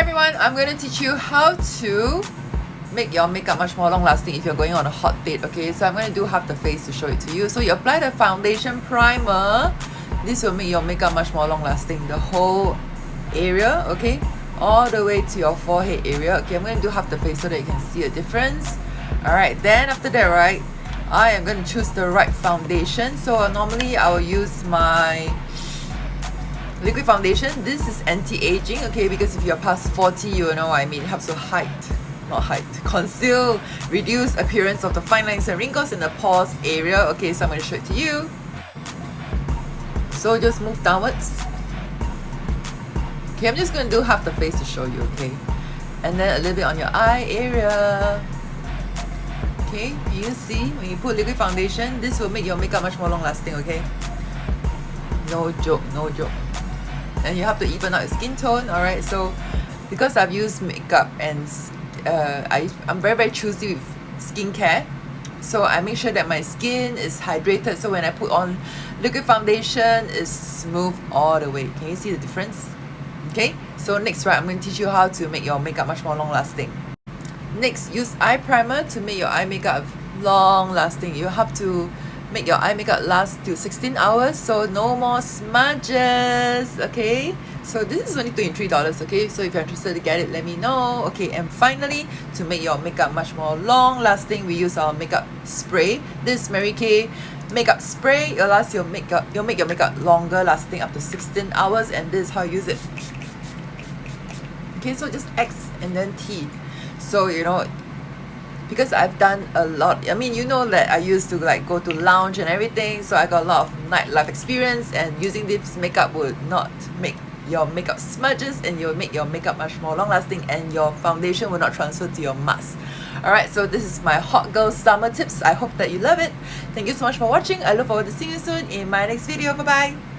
everyone, I'm going to teach you how to make your makeup much more long lasting if you're going on a hot date. Okay, so I'm going to do half the face to show it to you. So you apply the foundation primer. This will make your makeup much more long lasting, the whole area, okay, all the way to your forehead area. Okay, I'm going to do half the face so that you can see a difference. Alright, then after that, right, I am going to choose the right foundation. So normally I will use my liquid foundation. This is anti-aging, okay, because if you're past 40, you know what I mean. It helps to conceal, reduce appearance of the fine lines and wrinkles in the pores area. Okay, so I'm going to show it to you. So just move downwards. Okay, I'm just going to do half the face to show you, okay, and then a little bit on your eye area. Okay, you see when you put liquid foundation, this will make your makeup much more long lasting, okay? No joke, no joke. And you have to even out your skin tone. Alright, so because I've used makeup and I'm very choosy with skincare, so I make sure that my skin is hydrated, so when I put on liquid foundation, it's smooth all the way. Can you see the difference? Okay, so next, right, I'm going to teach you how to make your makeup much more long lasting. Next, use eye primer to make your eye makeup long lasting. You have to make your eye makeup last till 16 hours, so no more smudges. Okay, so this is only $23. Okay, so if you're interested to get it, let me know. Okay, and finally, to make your makeup much more long lasting, we use our makeup spray. This Mary Kay makeup spray. It'll last your makeup, you'll make your makeup longer lasting up to 16 hours, and this is how you use it. Okay, so just X and then T. So you know, because I've done a lot, I mean, you know that I used to like go to lounge and everything, so I got a lot of nightlife experience, and using this makeup would not make your makeup smudges, and you'll make your makeup much more long lasting, and your foundation will not transfer to your mask. Alright, so this is my hot girl summer tips. I hope that you love it. Thank you so much for watching. I look forward to seeing you soon in my next video. Bye bye.